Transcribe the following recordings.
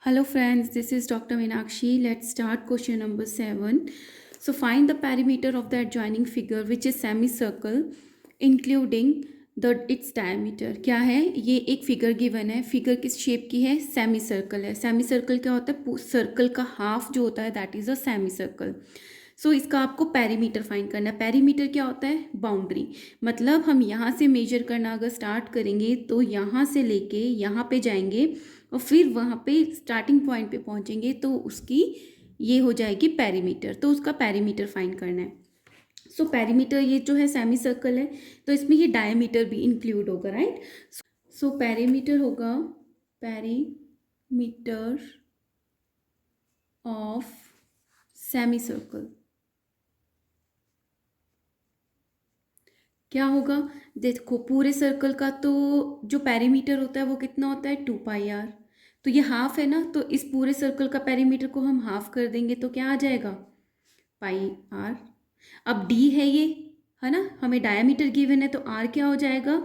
Hello friends, this is Dr. Meenakshi. Let's start question number 7. So find the perimeter of the adjoining figure which is semicircle including its diameter. क्या है ये एक figure given है. Figure किस shape की है? Semicircle है. Semicircle क्या होता है? सर्कल का हाफ जो होता है that is a semicircle. So इसका आपको पेरीमीटर फाइंड करना है. पेरीमीटर क्या होता है? बाउंड्री. मतलब हम यहाँ से मेजर करना अगर स्टार्ट करेंगे तो यहाँ से लेके यहाँ पे जाएंगे और फिर वहाँ पे स्टार्टिंग पॉइंट पे पहुँचेंगे तो उसकी ये हो जाएगी पेरीमीटर. तो उसका पेरीमीटर फाइंड करना है. सो पेरीमीटर ये जो है सेमी सर्कल है तो इसमें ये डायमीटर भी इंक्लूड होगा, राइट. सो पेरीमीटर होगा पेरीमीटर ऑफ सेमी सर्कल. क्या होगा? देखो पूरे सर्कल का तो जो पेरीमीटर होता है वो कितना होता है? 2πr. तो ये हाफ है ना, तो इस पूरे सर्कल का पेरीमीटर को हम हाफ कर देंगे तो क्या आ जाएगा? πr. अब d है ये, है ना, हमें डायमीटर गिवन है तो r क्या हो जाएगा?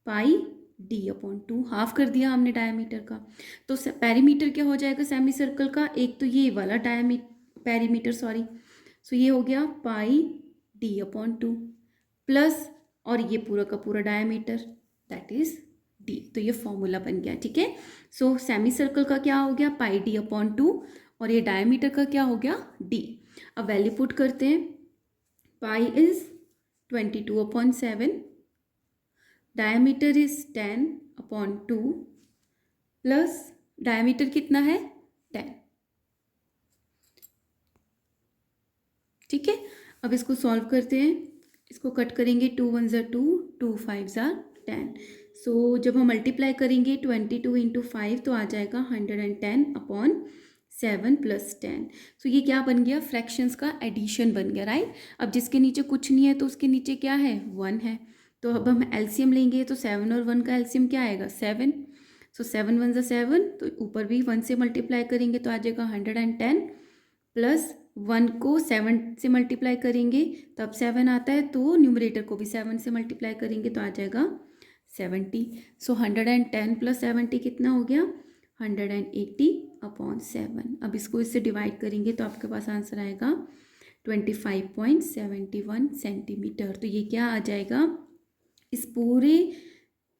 πd/2. हाफ कर दिया हमने डायमीटर का. तो पेरीमीटर क्या हो जाएगा सेमी सर्कल का? एक तो ये वाला पेरीमीटर सॉरी. सो ये हो गया πd/2 प्लस और ये पूरा का पूरा डायमीटर दैट इज d. तो ये फॉर्मूला बन गया, ठीक है. सो सेमी सर्कल का क्या हो गया? πd/2 और ये डायमीटर का क्या हो गया? d. अब वैल्यू पुट करते हैं. Pi is 22/7, diameter is 10/2 plus diameter कितना है? 10. ठीक है. अब इसको सॉल्व करते हैं. इसको कट करेंगे. 2 1 ज़ा 2, 2 5 ज़ा 10. सो जब हम मल्टीप्लाई करेंगे 22 इंटू 5 तो आ जाएगा 110/7 प्लस 10. सो ये क्या बन गया? फ्रैक्शंस का एडिशन बन गया, राइट. अब जिसके नीचे कुछ नहीं है तो उसके नीचे क्या है? 1 है. तो अब हम एलसीएम लेंगे तो 7 और 1 का एलसीएम क्या आएगा? 7. सो 7 1 ज़ा 7, तो ऊपर भी 1 से मल्टीप्लाई करेंगे तो आ जाएगा 110 प्लस 1 को 7 से मल्टीप्लाई करेंगे तब 7 आता है, तो न्यूमरेटर को भी 7 से मल्टीप्लाई करेंगे तो आ जाएगा 70. सो 110 प्लस 70 कितना हो गया? 180/7. अब इसको इससे डिवाइड करेंगे तो आपके पास आंसर आएगा 25.71 सेंटीमीटर. तो ये क्या आ जाएगा? इस पूरे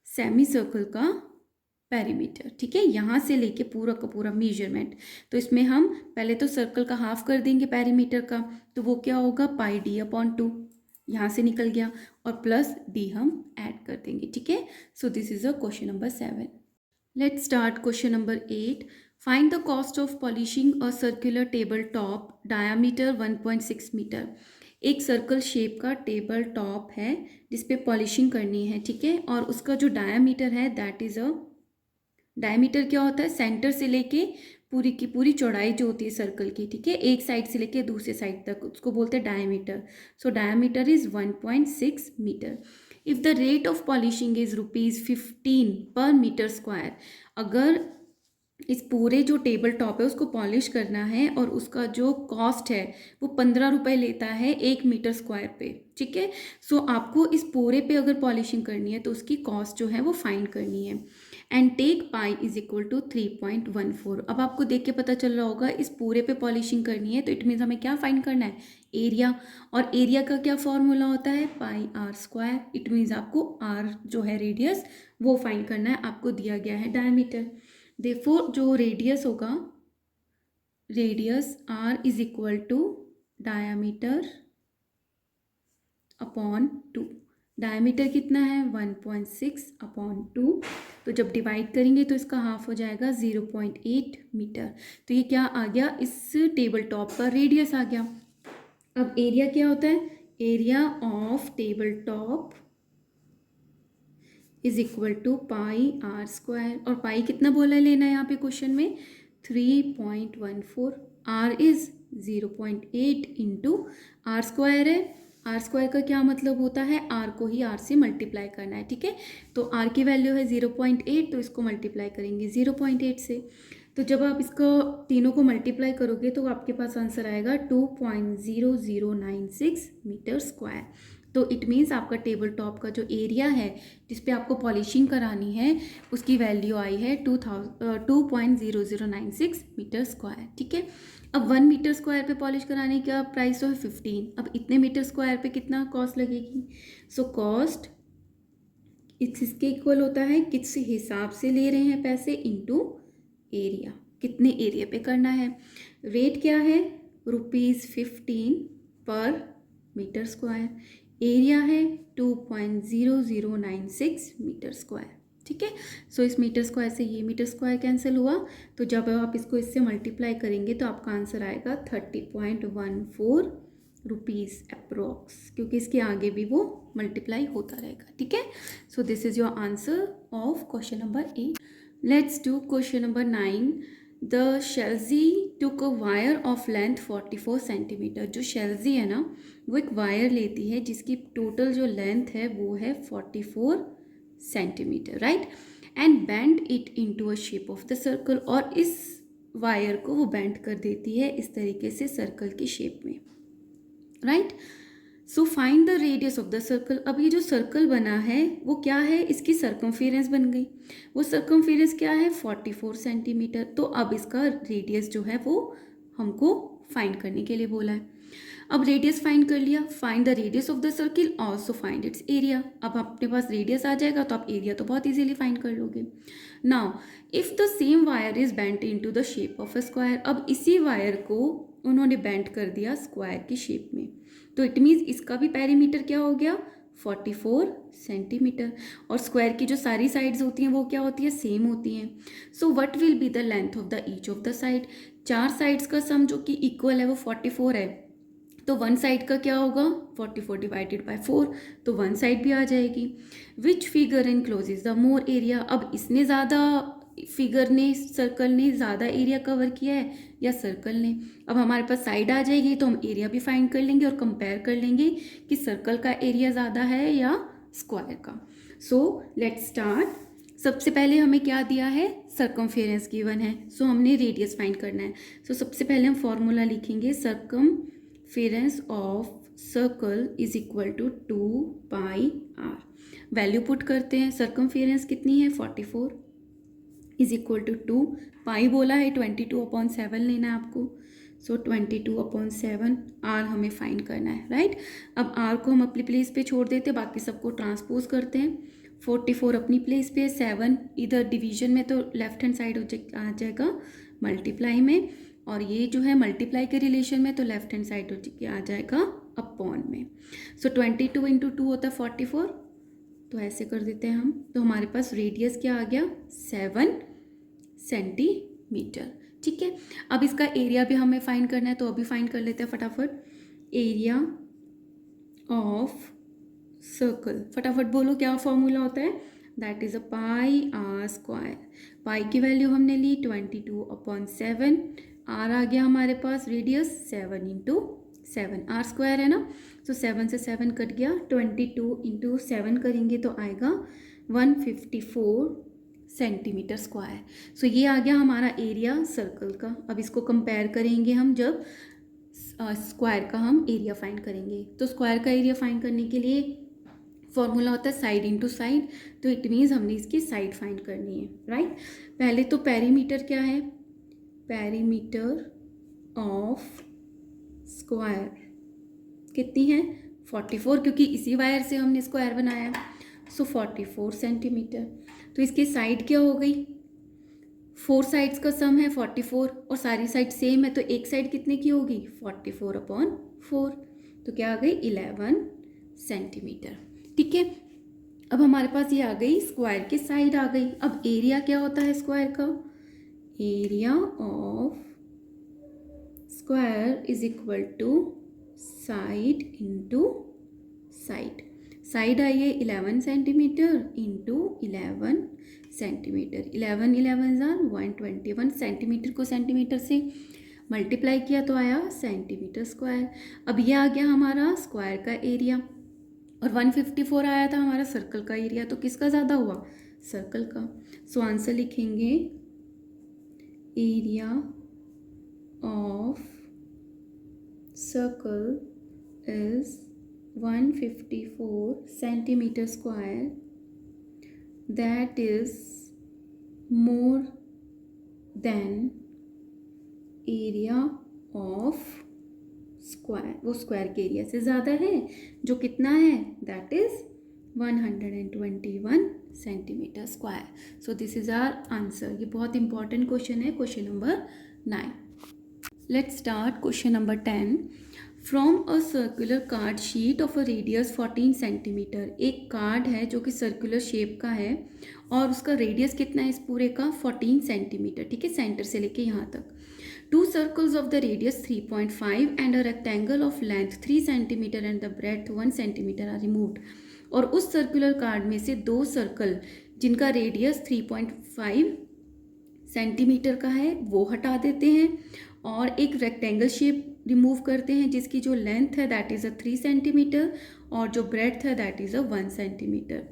सेमी सर्कल का पेरीमीटर, ठीक है. यहाँ से लेके पूरा का पूरा मेजरमेंट. तो इसमें हम पहले तो सर्कल का हाफ कर देंगे पेरीमीटर का, तो वो क्या होगा? πd/2. यहाँ से निकल गया और प्लस d हम ऐड कर देंगे, ठीक है. So this is a question number 7. Let's start question number 8. Find the cost of polishing a circular table top diameter 1.6 metre. एक सर्कल शेप का टेबल टॉप है जिसपे पॉलिशिंग करनी है, ठीक है. और उसका जो डायामीटर है दैट इज अ, डायमीटर क्या होता है? सेंटर से लेके पूरी की पूरी चौड़ाई जो होती है सर्कल की, ठीक है, एक साइड से लेके दूसरे साइड तक, उसको बोलते हैं diameter. So diameter is 1.6 metre. If the rate of polishing is ₹15 per metre square. अगर इस पूरे जो टेबल टॉप है उसको पॉलिश करना है और उसका जो कॉस्ट है वो 15 रुपये लेता है 1 मीटर स्क्वायर पे, ठीक है. सो आपको इस पूरे पे अगर पॉलिशिंग करनी है तो उसकी कॉस्ट जो है वो फाइंड करनी है. And take pi is equal to 3.14. अब आपको देख के पता चल रहा होगा इस पूरे पे पॉलिशिंग करनी है तो इट मीन्स हमें क्या फाइंड करना है? एरिया. और एरिया का क्या फॉर्मूला होता है? πr². इट मीन्स आपको r जो है रेडियस वो फाइंड करना है. आपको दिया गया है डायमीटर. देयरफॉर जो रेडियस होगा, radius r is equal to diameter upon 2. Diameter कितना है? 1.6/2. तो जब डिवाइड करेंगे तो इसका हाफ हो जाएगा 0.8 मीटर. तो ये क्या आ गया? इस टेबल टॉप का रेडियस आ गया. अब एरिया क्या होता है? Area of table top is equal to πr². और पाई कितना बोला है लेना है यहाँ पे क्वेश्चन में? 3.14. r इज 0.8 इंटू r² है. r² का क्या मतलब होता है? r को ही r से मल्टीप्लाई करना है, ठीक है. तो r की वैल्यू है 0.8 तो इसको मल्टीप्लाई करेंगे 0.8 से. तो जब आप इसको तीनों को मल्टीप्लाई करोगे तो आपके पास आंसर आएगा 2.0096 मीटर स्क्वायर. तो इट मीन्स आपका टेबल टॉप का जो एरिया है जिस पे आपको पॉलिशिंग करानी है उसकी वैल्यू आई है 2.0096 मीटर स्क्वायर। ठीक है, अब 1 मीटर स्क्वायर पे पॉलिश कराने का प्राइस तो है 15। अब इतने मीटर स्क्वायर पे कितना कॉस्ट लगेगी? सो कॉस्ट इसके इक्वल होता है किस हिसाब से ले रहे हैं पैसे इनटू एरिया, कितने एरिया पे करना है। रेट क्या है? ₹15 पर मीटर स्क्वायर, एरिया है 2.0096 मीटर स्क्वायर। ठीक है, सो इस मीटर स्क्वायर से ये मीटर स्क्वायर कैंसिल हुआ, तो जब आप इसको इससे मल्टीप्लाई करेंगे तो आपका आंसर आएगा 30.14 रुपीज़ अप्रोक्स, क्योंकि इसके आगे भी वो मल्टीप्लाई होता रहेगा। ठीक है, so this is your answer of question number 8। Let's do question number 9। The Shelji took a wire of length 44 centimetre. जो शेल्जी है ना वो एक वायर लेती है जिसकी टोटल जो लेंथ है वो है 44 centimetre, right, and bend it into a shape of the circle. और इस वायर को वो बेंड कर देती है इस तरीके से सर्कल की शेप में, right. So find the radius of the circle. अब ये जो सर्कल बना है वो क्या है? इसकी सर्कमफेरेंस बन गई। वो सर्कमफेरेंस क्या है? 44 सेंटीमीटर। तो अब इसका रेडियस जो है वो हमको फाइंड करने के लिए बोला है। अब रेडियस फाइंड कर लिया, find the radius of the circle, also find its area. अब अपने पास रेडियस आ जाएगा तो आप एरिया तो बहुत इजीली फाइंड कर लोगे। Now if the same wire is bent into the shape of a square. अब इसी वायर को उन्होंने बेंट कर दिया स्क्वायर की शेप में, तो इट मीन्स इसका भी पेरीमीटर क्या हो गया? 44 सेंटीमीटर। और स्क्वायर की जो सारी साइड्स होती हैं वो क्या होती है? सेम होती हैं। So what will be the length of the each of the side? चार साइड्स का सम जो कि इक्वल है वो 44 है, तो वन साइड का क्या होगा? 44 डिवाइडेड बाय 4, तो वन साइड भी आ जाएगी। Which figure encloses the more area? अब इसने ज़्यादा, फिगर ने, सर्कल ने ज़्यादा एरिया कवर किया है या सर्कल ने? अब हमारे पास साइड आ जाएगी तो हम एरिया भी फाइंड कर लेंगे और कंपेयर कर लेंगे कि सर्कल का एरिया ज़्यादा है या स्क्वायर का। So let's start. सबसे पहले हमें क्या दिया है? सर्कमफेरेंस गिवन है, सो हमने रेडियस फाइंड करना है। सो सबसे पहले हम फॉर्मूला लिखेंगे, circumference of circle is equal to 2πr। Value put करते हैं। सर्कमफेरेंस कितनी है? 44 इज इक्वल टू 2, पाई बोला है 22/7 लेना है आपको। सो 22/7 आर हमें फाइंड करना है, राइट। अब आर को हम अपनी प्लेस पे छोड़ देते हैं, बाकी सबको ट्रांसपोज करते हैं। 44 अपनी प्लेस पे, 7 इधर डिवीजन में तो लेफ्ट हैंड साइड आ जाएगा मल्टीप्लाई में, और ये जो है मल्टीप्लाई के रिलेशन में तो लेफ्ट हैंड साइड आ जाएगा अपॉन में। सो 22 × 2 होता है 44, तो ऐसे कर देते हैं हम। तो हमारे पास रेडियस क्या आ गया? 7 सेंटीमीटर। ठीक है, अब इसका एरिया भी हमें फाइंड करना है, तो अभी फाइंड कर लेते हैं फटाफट। एरिया ऑफ सर्कल, फटाफट बोलो क्या फॉर्मूला होता है? That is a πr²। पाई की वैल्यू हमने ली 22/7, आर आ गया हमारे पास, रेडियस 7 × 7, r² है ना, तो 7 से 7 कट गया, 22 × 7 करेंगे तो आएगा 154 सेंटीमीटर स्क्वायर। सो ये आ गया हमारा एरिया सर्कल का। अब इसको कंपेयर करेंगे हम जब स्क्वायर का हम एरिया फाइंड करेंगे। तो स्क्वायर का एरिया फाइंड करने के लिए फॉर्मूला होता है साइड इंटू साइड, तो इट मीन्स हमने इसकी साइड फाइंड करनी है, राइट। पहले तो पेरीमीटर क्या है? पेरीमीटर ऑफ स्क्वायर कितनी है? 44, क्योंकि इसी वायर से हमने स्क्वायर बनाया। सो 44 सेंटीमीटर। तो इसकी साइड क्या हो गई? 4 साइड्स का सम है 44 और सारी साइड सेम है, तो एक साइड कितने की होगी? 44/4, तो क्या आ गई? 11 सेंटीमीटर। ठीक है, अब हमारे पास ये आ गई स्क्वायर की साइड आ गई। अब एरिया क्या होता है स्क्वायर का? Area of square is equal to side into side. Side आई है 11 सेंटीमीटर इंटू 11 सेंटीमीटर। 11 11 121 सेंटीमीटर को सेंटीमीटर से मल्टीप्लाई किया तो आया सेंटीमीटर स्क्वायर। अब ये आ गया हमारा स्क्वायर का एरिया, और 154 आया था हमारा सर्कल का एरिया, तो किसका ज़्यादा हुआ? सर्कल का। सो आंसर लिखेंगे area of circle is 154 centimetre square, that is more than area of square, वो स्क्वायर के एरिया से ज़्यादा है, जो कितना है, that is 121 centimetre square. So this is our answer. ये बहुत इंपॉर्टेंट क्वेश्चन है, question number 9। Let's start question number 10। From a circular card sheet of a radius 14 centimetre, एक कार्ड है जो कि सर्कुलर शेप का है और उसका रेडियस कितना है इस पूरे का, 14 सेंटीमीटर, ठीक है, सेंटर से लेके यहाँ तक। Two circles of the radius 3.5 and a rectangle of length 3 centimeter and the breadth 1 centimeter are removed. और उस सर्कुलर कार्ड में से दो सर्कल जिनका रेडियस 3.5 सेंटीमीटर का है वो हटा देते हैं और एक रेक्टेंगल शेप रिमूव करते हैं जिसकी जो लेंथ है दैट इज़ अ 3 सेंटीमीटर और जो ब्रेड्थ है दैट इज़ अ 1 सेंटीमीटर।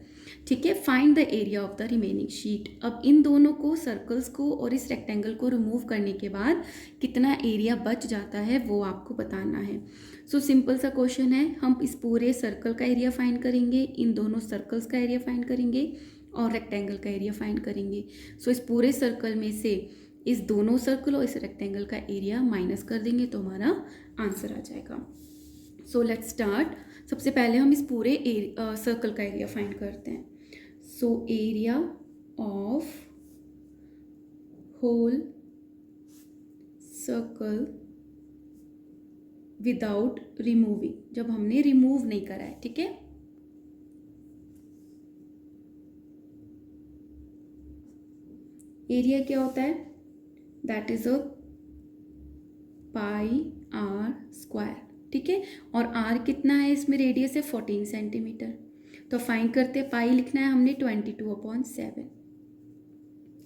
ठीक है, find the area of the remaining sheet. अब इन दोनों को, सर्कल्स को और इस रेक्टेंगल को रिमूव करने के बाद कितना एरिया बच जाता है वो आपको बताना है। सो सिंपल सा क्वेश्चन है, हम इस पूरे सर्कल का एरिया फाइंड करेंगे, इन दोनों सर्कल्स का एरिया फाइंड करेंगे और रेक्टेंगल का एरिया फाइंड करेंगे। सो इस पूरे सर्कल में से इस दोनों सर्कल और इस रेक्टेंगल का एरिया माइनस कर देंगे तो हमारा आंसर आ जाएगा। So let's start. सबसे पहले हम इस पूरे सर्कल का एरिया फाइंड करते हैं। So area of whole circle without removing, जब हमने रिमूव नहीं करा है, ठीक है। एरिया क्या होता है, that is a pi r square, ठीक है। और आर कितना है इसमें, रेडियस है 14 सेंटीमीटर। तो फाइंड करते हैं, पाई लिखना है हमने 22/7,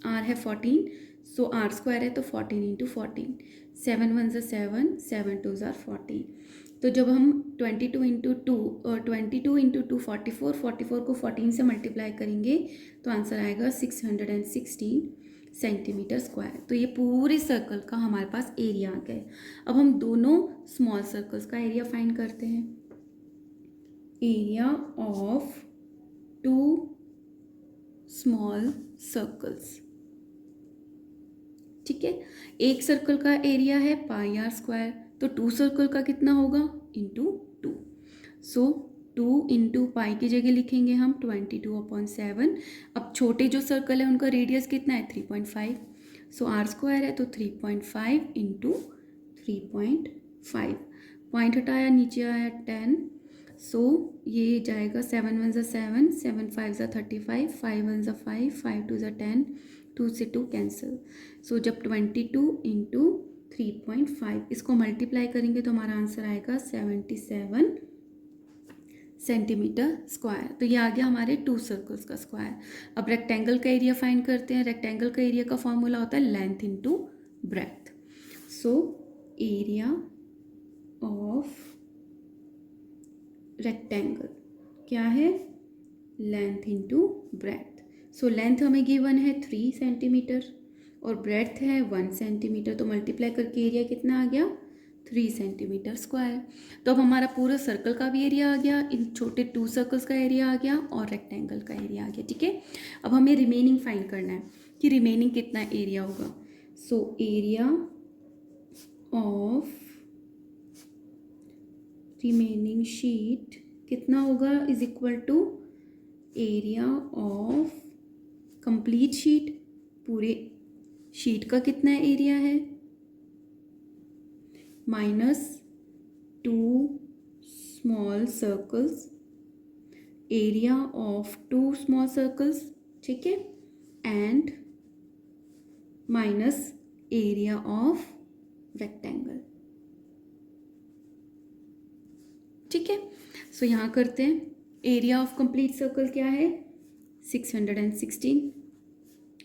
आर है 14, सो आर स्क्वायर है तो 14 इंटू 14, 7 1 7, 7 2 14। तो जब हम 22 इंटू 2 और 22 इंटू 2 44, 44 को 14 से मल्टीप्लाई करेंगे तो आंसर आएगा 616 सेंटीमीटर स्क्वायर। तो ये पूरे सर्कल का हमारे पास एरिया आ गया। अब हम दोनों स्मॉल सर्कल्स का एरिया फाइंड करते हैं। Area of two small circles, ठीक है। एक सर्कल का एरिया है पाई आर स्क्वायर, तो 2 सर्कल का कितना होगा, इंटू 2। सो 2 इंटू पाई की जगह लिखेंगे हम 22/7। अब छोटे जो सर्कल है उनका रेडियस कितना है 3.5, सो आर स्क्वायर है तो 3.5 इंटू 3.5, पॉइंट हटाया नीचे आया 10, सो ये जाएगा 7 1 7, 7 5 35, 5 1 5, 5 2 10, 2 से 2 कैंसिल। सो जब 22 इंटू 3.5 इसको मल्टीप्लाई करेंगे तो हमारा आंसर आएगा 77 सेंटीमीटर स्क्वायर। तो ये आ गया हमारे 2 सर्कल्स का स्क्वायर। अब रेक्टेंगल का एरिया फाइंड करते हैं। रेक्टेंगल का एरिया का फॉर्मूला होता है length into breadth. So area of rectangle क्या है, length into breadth. So length हमें गिवन है 3 सेंटीमीटर और ब्रेथ है 1 सेंटीमीटर, तो मल्टीप्लाई करके एरिया कितना आ गया 3 सेंटीमीटर स्क्वायर। तो अब हमारा पूरा सर्कल का भी एरिया आ गया, इन छोटे 2 सर्कल्स का एरिया आ गया और रेक्टेंगल का एरिया आ गया, ठीक है। अब हमें रिमेनिंग फाइंड करना है कि रिमेनिंग कितना एरिया होगा। So area of remaining sheet कितना होगा, is equal to area of complete sheet. पूरे शीट का कितना एरिया है, minus 2 small circles, area of 2 small circles, ठीक है, and minus area of rectangle, ठीक है। सो यहाँ करते हैं, एरिया ऑफ कंप्लीट सर्कल क्या है 616,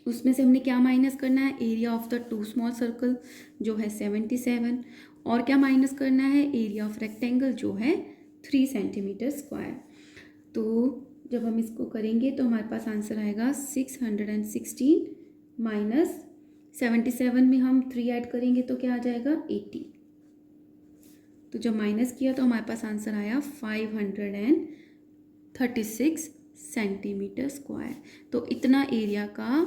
उसमें से हमने क्या माइनस करना है, area of the 2 small circle जो है 77, और क्या माइनस करना है, एरिया ऑफ रेक्टेंगल जो है 3 सेंटीमीटर स्क्वायर। तो जब हम इसको करेंगे तो हमारे पास आंसर आएगा 616 माइनस 77 में हम 3 ऐड करेंगे तो क्या आ जाएगा 80। तो जब माइनस किया तो हमारे पास आंसर आया 536 सेंटीमीटर स्क्वायर। तो इतना एरिया का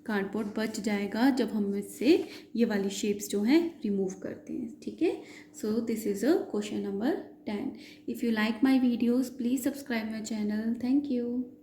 कार्डबोर्ड बच जाएगा जब हम इससे ये वाली शेप्स जो हैं रिमूव करते हैं, ठीक है। So this is a question number 10। If you like my videos please subscribe my channel. Thank you.